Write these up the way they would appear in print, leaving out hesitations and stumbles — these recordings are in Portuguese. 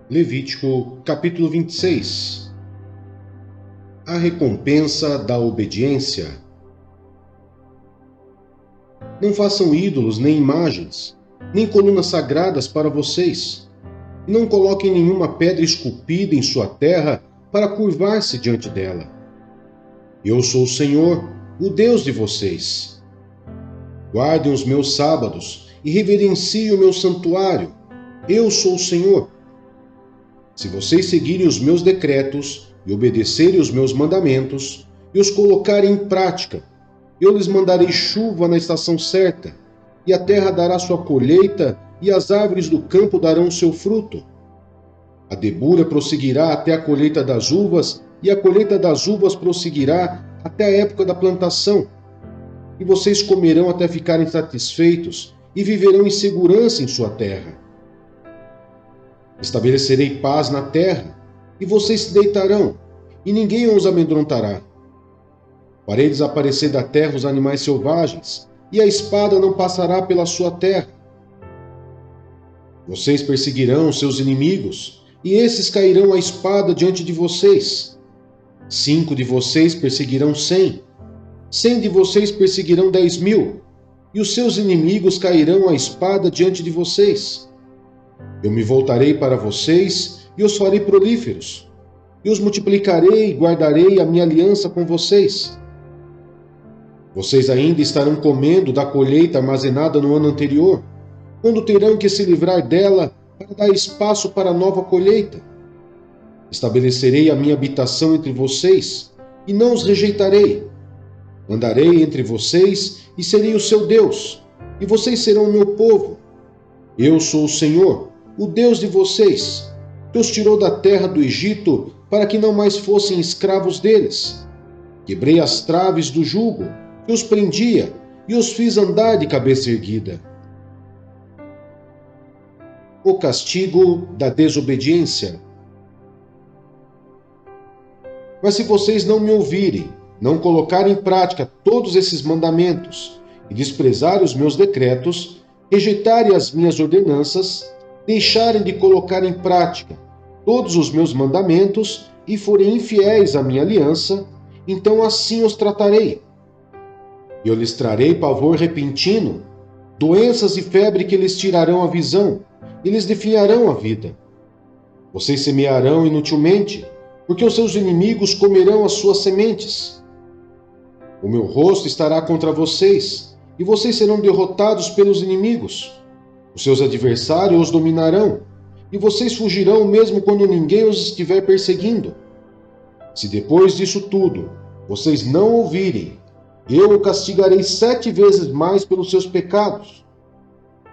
Levítico, capítulo 26. A recompensa da obediência. Não façam ídolos nem imagens, nem colunas sagradas para vocês. Não coloquem nenhuma pedra esculpida em sua terra para curvar-se diante dela. Eu sou o Senhor, o Deus de vocês. Guardem os meus sábados e reverenciem o meu santuário. Eu sou o Senhor. Se vocês seguirem os meus decretos e obedecerem os meus mandamentos e os colocarem em prática, eu lhes mandarei chuva na estação certa, e a terra dará sua colheita e as árvores do campo darão seu fruto. A debulha prosseguirá até a colheita das uvas, e a colheita das uvas prosseguirá até a época da plantação. E vocês comerão até ficarem satisfeitos e viverão em segurança em sua terra. Estabelecerei paz na terra, e vocês se deitarão, e ninguém os amedrontará. Farei desaparecer da terra os animais selvagens, e a espada não passará pela sua terra. Vocês perseguirão seus inimigos, e esses cairão à espada diante de vocês. 5 de vocês perseguirão 100, 100 de vocês perseguirão 10.000, e os seus inimigos cairão à espada diante de vocês. Eu me voltarei para vocês e os farei prolíferos, e os multiplicarei e guardarei a minha aliança com vocês. Vocês ainda estarão comendo da colheita armazenada no ano anterior, quando terão que se livrar dela para dar espaço para a nova colheita. Estabelecerei a minha habitação entre vocês, e não os rejeitarei. Andarei entre vocês e serei o seu Deus, e vocês serão o meu povo. Eu sou o Senhor, o Deus de vocês, que os tirou da terra do Egito para que não mais fossem escravos deles. Quebrei as traves do jugo que os prendia e os fiz andar de cabeça erguida. O castigo da desobediência. Mas se vocês não me ouvirem, não colocarem em prática todos esses mandamentos e desprezarem os meus decretos, rejeitarem as minhas ordenanças, deixarem de colocar em prática todos os meus mandamentos e forem infiéis à minha aliança, então assim os tratarei. Eu lhes trarei pavor repentino, doenças e febre que lhes tirarão a visão e lhes definharão a vida. Vocês semearão inutilmente, porque os seus inimigos comerão as suas sementes. O meu rosto estará contra vocês, e vocês serão derrotados pelos inimigos. Os seus adversários os dominarão, e vocês fugirão mesmo quando ninguém os estiver perseguindo. Se depois disso tudo vocês não ouvirem, eu o castigarei 7 vezes mais pelos seus pecados.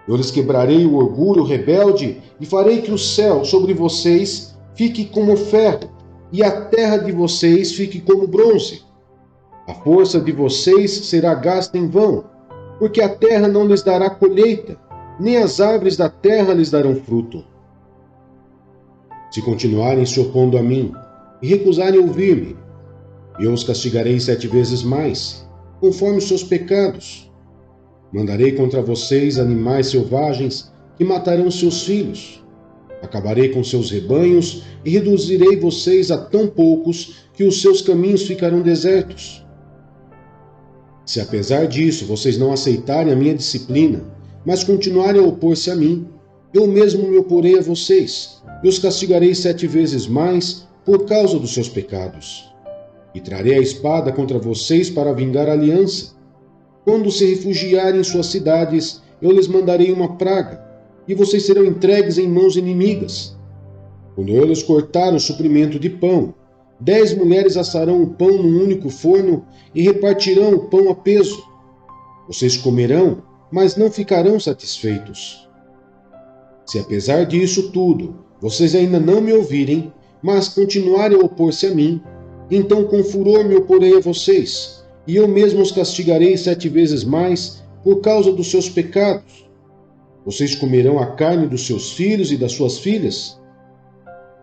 Eu lhes quebrarei o orgulho rebelde e farei que o céu sobre vocês fique como ferro e a terra de vocês fique como bronze. A força de vocês será gasta em vão, porque a terra não lhes dará colheita, nem as árvores da terra lhes darão fruto. Se continuarem se opondo a mim e recusarem ouvir-me, eu os castigarei 7 vezes mais, conforme os seus pecados. Mandarei contra vocês animais selvagens que matarão seus filhos. Acabarei com seus rebanhos e reduzirei vocês a tão poucos que os seus caminhos ficarão desertos. Se apesar disso vocês não aceitarem a minha disciplina, mas continuarem a opor-se a mim, eu mesmo me oporei a vocês e os castigarei 7 vezes mais por causa dos seus pecados. E trarei a espada contra vocês para vingar a aliança. Quando se refugiarem em suas cidades, eu lhes mandarei uma praga, e vocês serão entregues em mãos inimigas. Quando eu lhes cortar o suprimento de pão, 10 mulheres assarão o pão num único forno e repartirão o pão a peso. Vocês comerão, mas não ficarão satisfeitos. Se apesar disso tudo, vocês ainda não me ouvirem, mas continuarem a opor-se a mim, então com furor me oporei a vocês, e eu mesmo os castigarei 7 vezes mais por causa dos seus pecados. Vocês comerão a carne dos seus filhos e das suas filhas.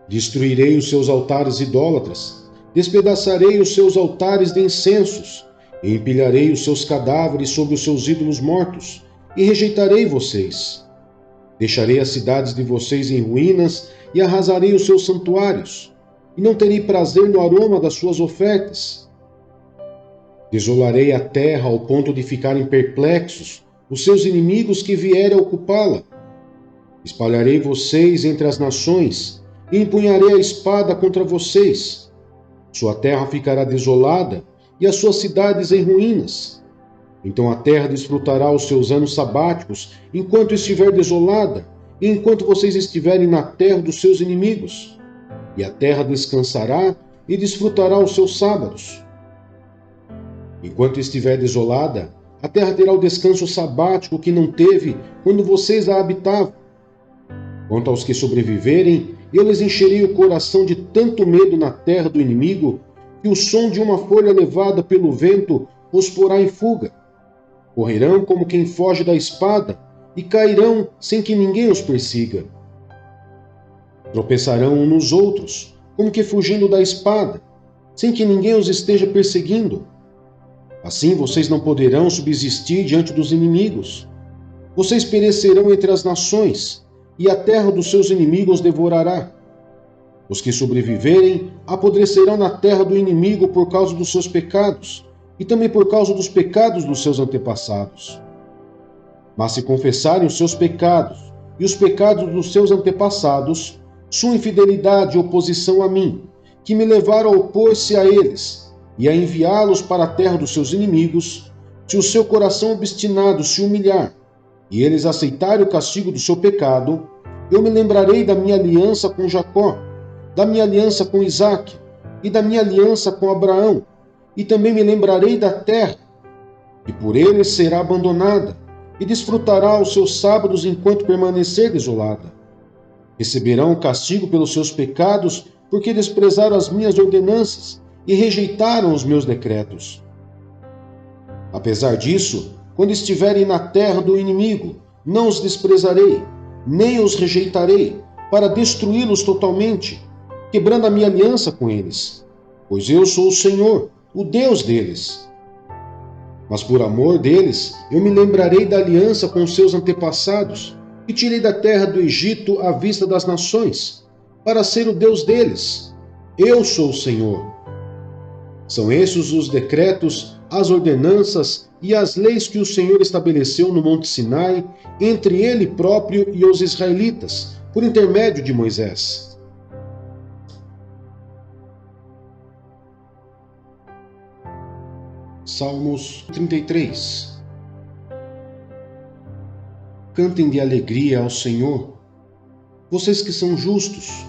Destruirei os seus altares idólatras, despedaçarei os seus altares de incensos, e empilharei os seus cadáveres sobre os seus ídolos mortos, e rejeitarei vocês. Deixarei as cidades de vocês em ruínas e arrasarei os seus santuários, e não terei prazer no aroma das suas ofertas. Desolarei a terra ao ponto de ficarem perplexos os seus inimigos que vierem a ocupá-la. Espalharei vocês entre as nações e empunharei a espada contra vocês. Sua terra ficará desolada e as suas cidades em ruínas. Então a terra desfrutará os seus anos sabáticos enquanto estiver desolada e enquanto vocês estiverem na terra dos seus inimigos. E a terra descansará e desfrutará os seus sábados. Enquanto estiver desolada, a terra terá o descanso sabático que não teve quando vocês a habitavam. Quanto aos que sobreviverem, eu lhes encherei o coração de tanto medo na terra do inimigo, que o som de uma folha levada pelo vento os porá em fuga. Correrão como quem foge da espada e cairão sem que ninguém os persiga. Tropeçarão uns nos outros, como que fugindo da espada, sem que ninguém os esteja perseguindo. Assim vocês não poderão subsistir diante dos inimigos. Vocês perecerão entre as nações, e a terra dos seus inimigos devorará. Os que sobreviverem apodrecerão na terra do inimigo por causa dos seus pecados, e também por causa dos pecados dos seus antepassados. Mas se confessarem os seus pecados e os pecados dos seus antepassados, sua infidelidade e oposição a mim, que me levaram a opor-se a eles e a enviá-los para a terra dos seus inimigos, se o seu coração obstinado se humilhar, e eles aceitarem o castigo do seu pecado, eu me lembrarei da minha aliança com Jacó, da minha aliança com Isaque e da minha aliança com Abraão, e também me lembrarei da terra, que por eles será abandonada, e desfrutará os seus sábados enquanto permanecer desolada. Receberão o castigo pelos seus pecados, porque desprezaram as minhas ordenanças e rejeitaram os meus decretos. Apesar disso, quando estiverem na terra do inimigo, não os desprezarei, nem os rejeitarei, para destruí-los totalmente, quebrando a minha aliança com eles. Pois eu sou o Senhor, o Deus deles. Mas por amor deles, eu me lembrarei da aliança com os seus antepassados, que tirei da terra do Egito à vista das nações, para ser o Deus deles. Eu sou o Senhor. São esses os decretos, as ordenanças e as leis que o Senhor estabeleceu no Monte Sinai, entre ele próprio e os israelitas, por intermédio de Moisés. Salmos 33. Cantem de alegria ao Senhor, vocês que são justos,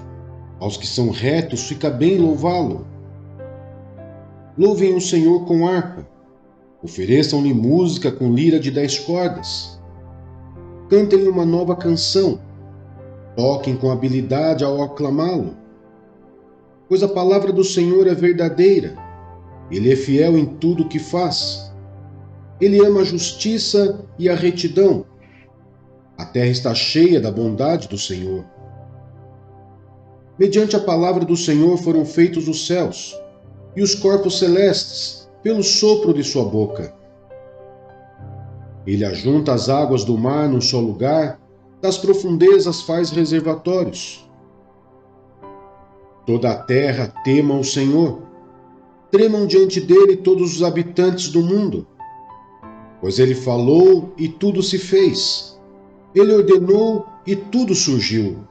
aos que são retos fica bem louvá-lo. Louvem o Senhor com harpa, ofereçam-lhe música com lira de 10 cordas. Cantem uma nova canção, toquem com habilidade ao aclamá-lo. Pois a palavra do Senhor é verdadeira, ele é fiel em tudo o que faz. Ele ama a justiça e a retidão. A terra está cheia da bondade do Senhor. Mediante a palavra do Senhor foram feitos os céus, e os corpos celestes, pelo sopro de sua boca. Ele ajunta as águas do mar num só lugar, das profundezas faz reservatórios. Toda a terra tema o Senhor, tremam diante dele todos os habitantes do mundo. Pois ele falou e tudo se fez, ele ordenou e tudo surgiu.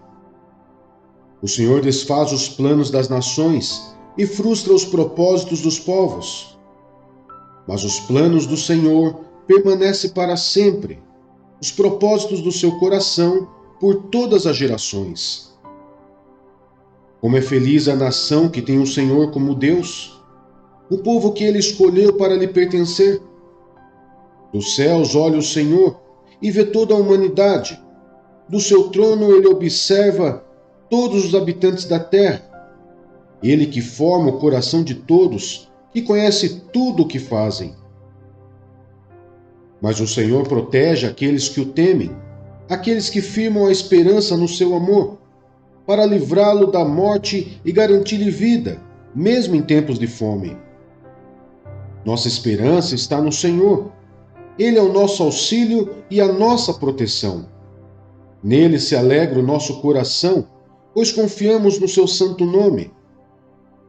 O Senhor desfaz os planos das nações e frustra os propósitos dos povos. Mas os planos do Senhor permanecem para sempre, os propósitos do seu coração por todas as gerações. Como é feliz a nação que tem o Senhor como Deus, o povo que ele escolheu para lhe pertencer. Dos céus olha o Senhor e vê toda a humanidade. Do seu trono ele observa todos os habitantes da terra. Ele que forma o coração de todos, que conhece tudo o que fazem. Mas o Senhor protege aqueles que o temem, aqueles que firmam a esperança no seu amor, para livrá-lo da morte e garantir-lhe vida, mesmo em tempos de fome. Nossa esperança está no Senhor. Ele é o nosso auxílio e a nossa proteção. Nele se alegra o nosso coração, pois confiamos no seu santo nome.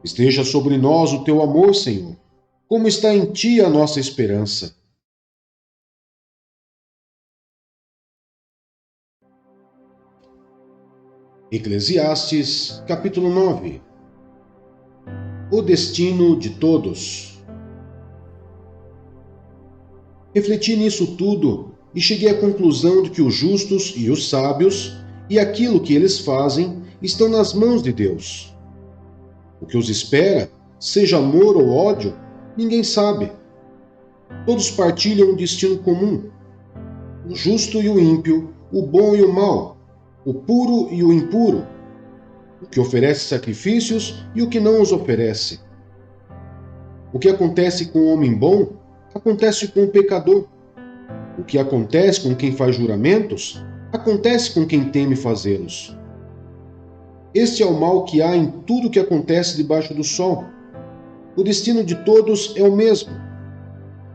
Esteja sobre nós o teu amor, Senhor, como está em ti a nossa esperança. Eclesiastes, capítulo 9. O destino de todos. Refleti nisso tudo e cheguei à conclusão de que os justos e os sábios e aquilo que eles fazem estão nas mãos de Deus. O que os espera, seja amor ou ódio, ninguém sabe. Todos partilham um destino comum: o justo e o ímpio, o bom e o mau, o puro e o impuro, o que oferece sacrifícios e o que não os oferece. O que acontece com o homem bom, acontece com o pecador. O que acontece com quem faz juramentos, acontece com quem teme fazê-los. Este é o mal que há em tudo que acontece debaixo do sol. O destino de todos é o mesmo.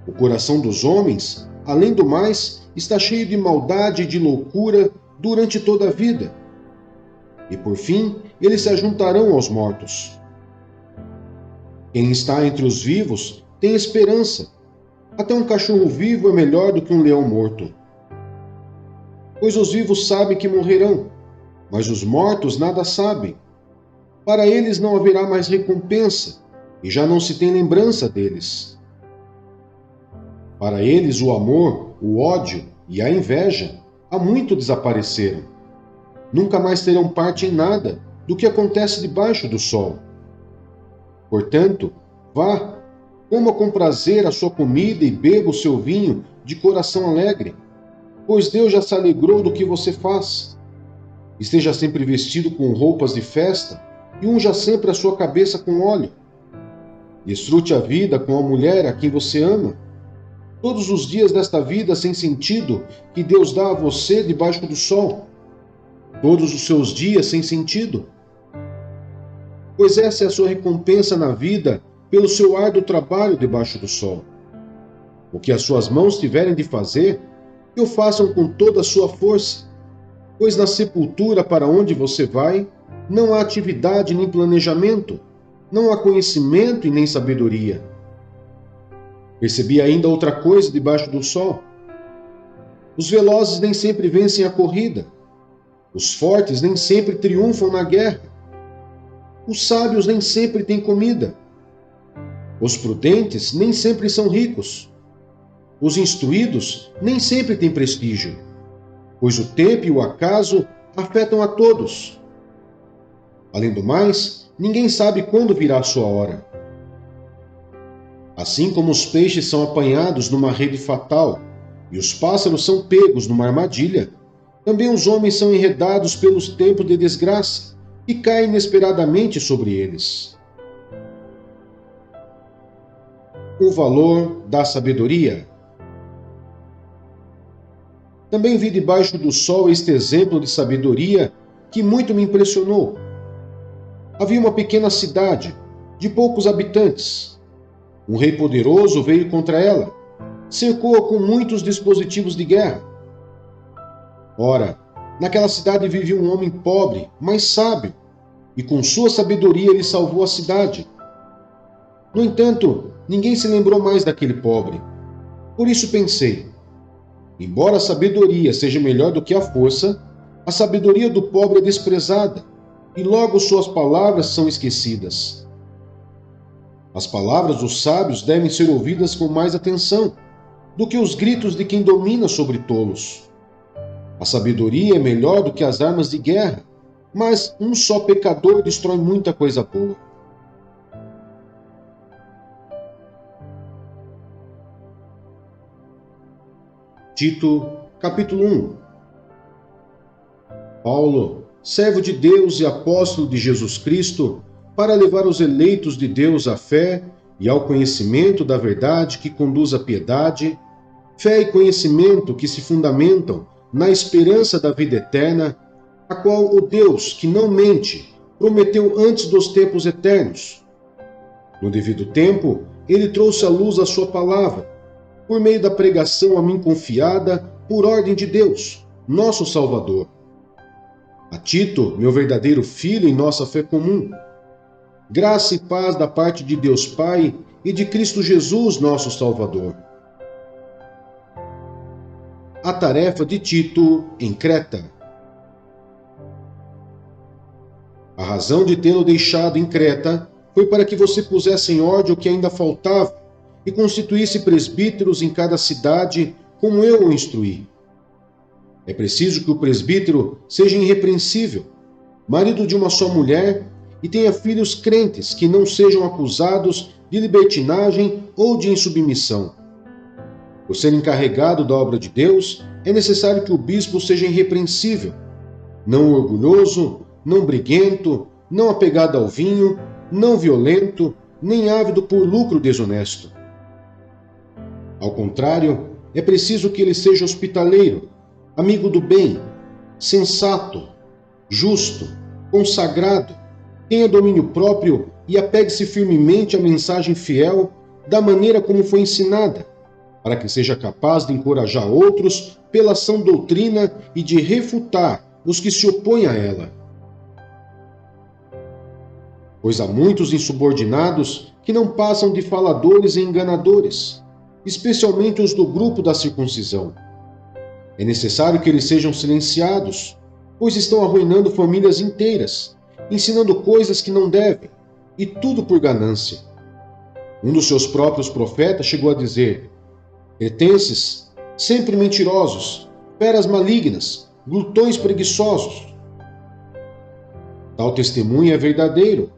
O coração dos homens, além do mais, está cheio de maldade e de loucura durante toda a vida. E por fim, eles se ajuntarão aos mortos. Quem está entre os vivos tem esperança. Até um cachorro vivo é melhor do que um leão morto. Pois os vivos sabem que morrerão, mas os mortos nada sabem. Para eles não haverá mais recompensa, e já não se tem lembrança deles. Para eles o amor, o ódio e a inveja há muito desapareceram. Nunca mais terão parte em nada do que acontece debaixo do sol. Portanto, vá, coma com prazer a sua comida e beba o seu vinho de coração alegre, pois Deus já se alegrou do que você faz. Esteja sempre vestido com roupas de festa e unja sempre a sua cabeça com óleo. Desfrute a vida com a mulher a quem você ama. Todos os dias desta vida sem sentido que Deus dá a você debaixo do sol. Todos os seus dias sem sentido. Pois essa é a sua recompensa na vida pelo seu árduo trabalho debaixo do sol. O que as suas mãos tiverem de fazer, que o façam com toda a sua força, pois na sepultura para onde você vai, não há atividade nem planejamento, não há conhecimento e nem sabedoria. Percebi ainda outra coisa debaixo do sol. Os velozes nem sempre vencem a corrida, os fortes nem sempre triunfam na guerra, os sábios nem sempre têm comida, os prudentes nem sempre são ricos, os instruídos nem sempre têm prestígio, pois o tempo e o acaso afetam a todos. Além do mais, ninguém sabe quando virá a sua hora. Assim como os peixes são apanhados numa rede fatal e os pássaros são pegos numa armadilha, também os homens são enredados pelos tempos de desgraça e caem inesperadamente sobre eles. O valor da sabedoria. Também vi debaixo do sol este exemplo de sabedoria que muito me impressionou. Havia uma pequena cidade, de poucos habitantes. Um rei poderoso veio contra ela, cercou-a com muitos dispositivos de guerra. Ora, naquela cidade vivia um homem pobre, mas sábio, e com sua sabedoria ele salvou a cidade. No entanto, ninguém se lembrou mais daquele pobre. Por isso pensei, embora a sabedoria seja melhor do que a força, a sabedoria do pobre é desprezada, e logo suas palavras são esquecidas. As palavras dos sábios devem ser ouvidas com mais atenção do que os gritos de quem domina sobre tolos. A sabedoria é melhor do que as armas de guerra, mas um só pecador destrói muita coisa boa. Tito, capítulo 1. Paulo, servo de Deus e apóstolo de Jesus Cristo, para levar os eleitos de Deus à fé e ao conhecimento da verdade que conduz à piedade, fé e conhecimento que se fundamentam na esperança da vida eterna, a qual o Deus, que não mente, prometeu antes dos tempos eternos. No devido tempo, ele trouxe à luz a sua palavra, por meio da pregação a mim confiada por ordem de Deus, nosso Salvador, A Tito, meu verdadeiro filho em nossa fé comum, graça e paz da parte de Deus Pai e de Cristo Jesus, nosso Salvador. A tarefa de Tito em Creta. A razão de tê-lo deixado em Creta foi para que você pusesse em ordem o que ainda faltava e constituísse presbíteros em cada cidade, como eu o instruí. É preciso que o presbítero seja irrepreensível, marido de uma só mulher, e tenha filhos crentes que não sejam acusados de libertinagem ou de insubmissão. Por ser encarregado da obra de Deus, é necessário que o bispo seja irrepreensível, não orgulhoso, não briguento, não apegado ao vinho, não violento, nem ávido por lucro desonesto. Ao contrário, é preciso que ele seja hospitaleiro, amigo do bem, sensato, justo, consagrado, tenha domínio próprio e apegue-se firmemente à mensagem fiel da maneira como foi ensinada, para que seja capaz de encorajar outros pela sã doutrina e de refutar os que se opõem a ela. Pois há muitos insubordinados que não passam de faladores e enganadores, especialmente os do grupo da circuncisão. É necessário que eles sejam silenciados, pois estão arruinando famílias inteiras, ensinando coisas que não devem, e tudo por ganância. Um dos seus próprios profetas chegou a dizer: cretenses, sempre mentirosos, feras malignas, glutões preguiçosos. Tal testemunho é verdadeiro.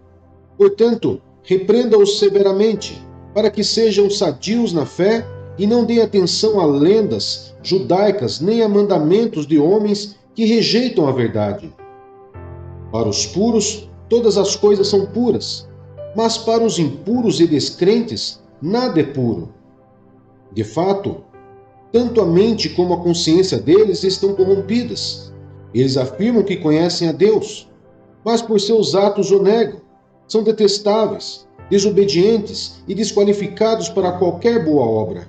Portanto, repreenda-os severamente, para que sejam sadios na fé e não deem atenção a lendas judaicas nem a mandamentos de homens que rejeitam a verdade. Para os puros, todas as coisas são puras, mas para os impuros e descrentes, nada é puro. De fato, tanto a mente como a consciência deles estão corrompidas. Eles afirmam que conhecem a Deus, mas por seus atos o negam. São detestáveis, desobedientes e desqualificados para qualquer boa obra.